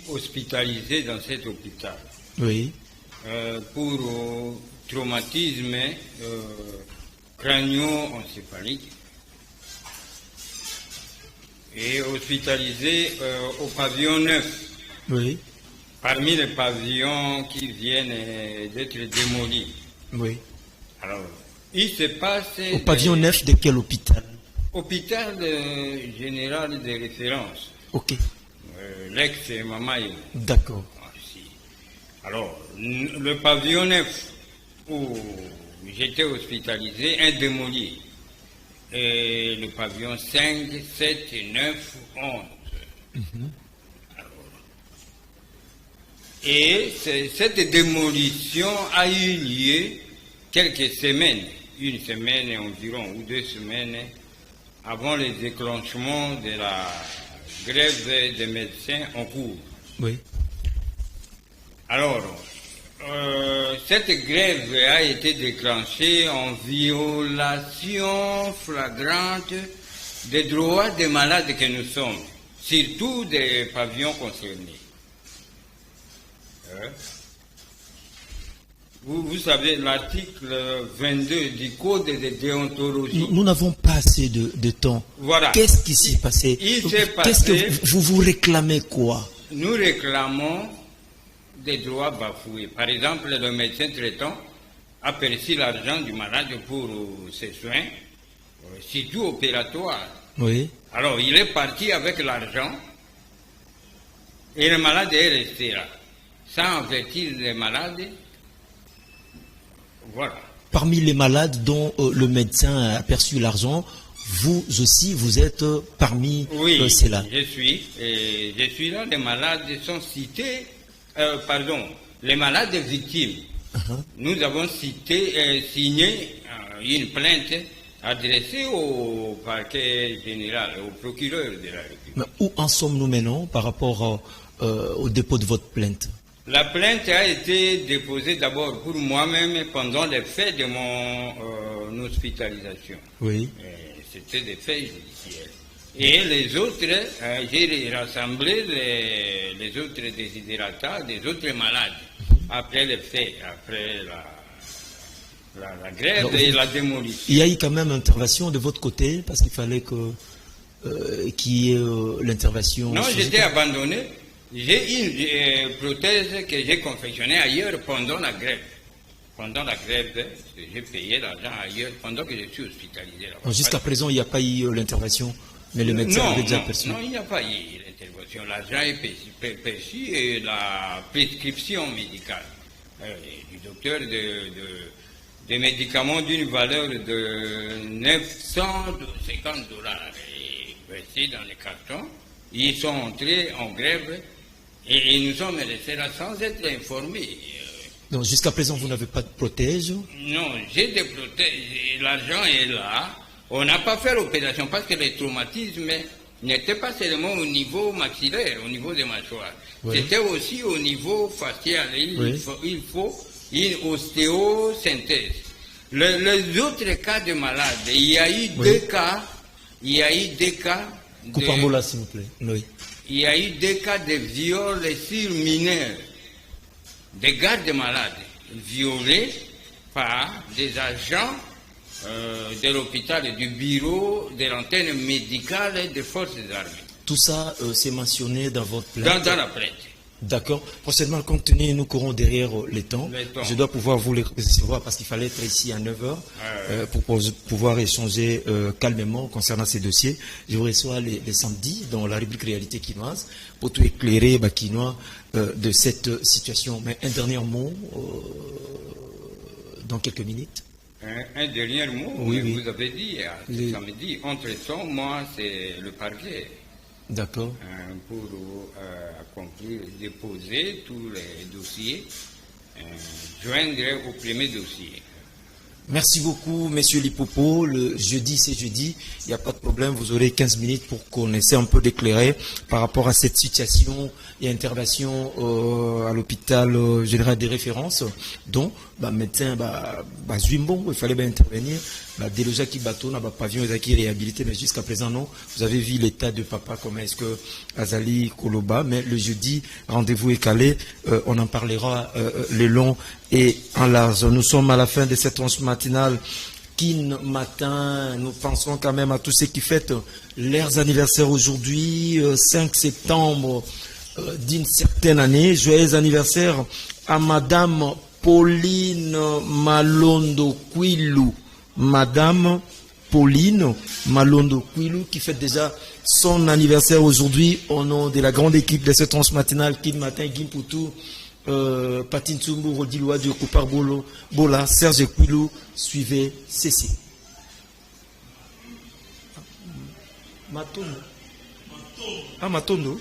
Hospitalisé dans cet hôpital. Oui. Pour traumatisme crânio-encéphalique et hospitalisé au pavillon 9. Oui. Parmi les pavillons qui viennent d'être démolis. Oui. Alors, il se passe... Au pavillon 9 de quel hôpital? Hôpital général de référence. Ok. L'ex-Mamaï. D'accord. Alors, le pavillon 9 où j'étais hospitalisé est démoli. Et le pavillon 5, 7, 9, 11. Et cette démolition a eu lieu quelques semaines, une semaine environ ou 2 semaines avant les déclenchements de la grève des médecins en cours. Oui. Alors, cette grève a été déclenchée en violation flagrante des droits des malades que nous sommes, surtout des pavillons concernés. Vous savez, l'article 22 du Code de déontologie. Nous n'avons pas assez de temps. Voilà. Qu'est-ce qui s'est passé? Qu'est-ce que vous réclamez quoi? Nous réclamons des droits bafoués. Par exemple, le médecin traitant a perçu l'argent du malade pour ses soins, surtout opératoires. Oui. Alors, il est parti avec l'argent et le malade est resté là, sans avertir les malades. Voilà. Parmi les malades dont le médecin a perçu l'argent, vous aussi, vous êtes parmi ceux-là. Oui, je suis là. Les malades sont cités, les malades victimes. Nous avons signé une plainte adressée au parquet général, au procureur de la République. Mais où en sommes-nous maintenant par rapport au dépôt de votre plainte? La plainte a été déposée d'abord pour moi-même pendant les faits de mon hospitalisation. Oui. C'était des faits judiciaires. Et les autres, j'ai rassemblé les autres désidérata des autres malades après les faits, après la grève et la démolition. Il y a eu quand même intervention de votre côté parce qu'il fallait qu'il y ait l'intervention. Non, j'étais abandonné. J'ai une prothèse que j'ai confectionnée ailleurs pendant la grève. Pendant la grève, j'ai payé l'argent ailleurs pendant que je suis hospitalisé. Jusqu'à présent, il n'y a pas eu l'intervention, mais le médecin avait déjà perçu. Non, il n'y a pas eu l'intervention. L'argent est perçu et la prescription médicale du docteur des médicaments d'une valeur de 950 $, versés dans les cartons. Ils sont entrés en grève et nous sommes restés là sans être informés. Donc jusqu'à présent, vous n'avez pas de protège? Non, j'ai des protèges. L'argent est là. On n'a pas fait l'opération parce que les traumatismes n'étaient pas seulement au niveau maxillaire, au niveau des mâchoires. Oui. C'était aussi au niveau facial. Il faut une ostéosynthèse. Les autres cas de malades, il y a eu deux cas. Il y a eu deux cas. Coupez-moi là, s'il vous plaît. Oui. Il y a eu deux cas de viol sur mineurs. Des gardes malades violés par des agents de l'hôpital et du bureau de l'antenne médicale des forces armées. Tout ça, c'est mentionné dans votre plainte? Dans la plainte. D'accord. Prochainement, compte tenu, nous courons derrière les temps. Je dois pouvoir vous les recevoir parce qu'il fallait être ici à 9 h pour pouvoir échanger calmement concernant ces dossiers. Je vous reçois les samedis dans la rubrique Réalité quinoise pour tout éclairer, Quinois, de cette situation. Mais un dernier mot dans quelques minutes. Un dernier mot, oui. Vous avez dit samedi, entre temps, moi, c'est le parquet. D'accord. Pour accomplir, déposer tous les dossiers, joindre au premier dossier. Merci beaucoup, Monsieur Lipopo. Le jeudi, c'est jeudi. Il n'y a pas de problème. Vous aurez 15 minutes pour qu'on essaie un peu d'éclairer par rapport à cette situation et intervention à l'hôpital général des références. Donc, médecin, Zwimbo, il fallait bien intervenir. Déjà qui bateau, n'a pas pavillon, qui réhabilité, mais jusqu'à présent, non. Vous avez vu l'état de papa, comment est-ce que Azali Koloba, mais le jeudi, rendez-vous est calé. On en parlera le long et en large. Nous sommes à la fin de cette tranche matinale. Kin matin, nous pensons quand même à tous ceux qui fêtent leurs anniversaires aujourd'hui, 5 septembre d'une certaine année. Joyeux anniversaire à Madame Pauline Malondo Quilou. Madame Pauline Malondo Quilou qui fête déjà son anniversaire aujourd'hui au nom de la grande équipe de cette tranche matinale. Kin matin, Gim Poutou. Patine Tsumbu, Rodiloa, Diokopar Bolo, Bola, Serge Quilou, suivez ceci. Matondo. Ah, Matondo.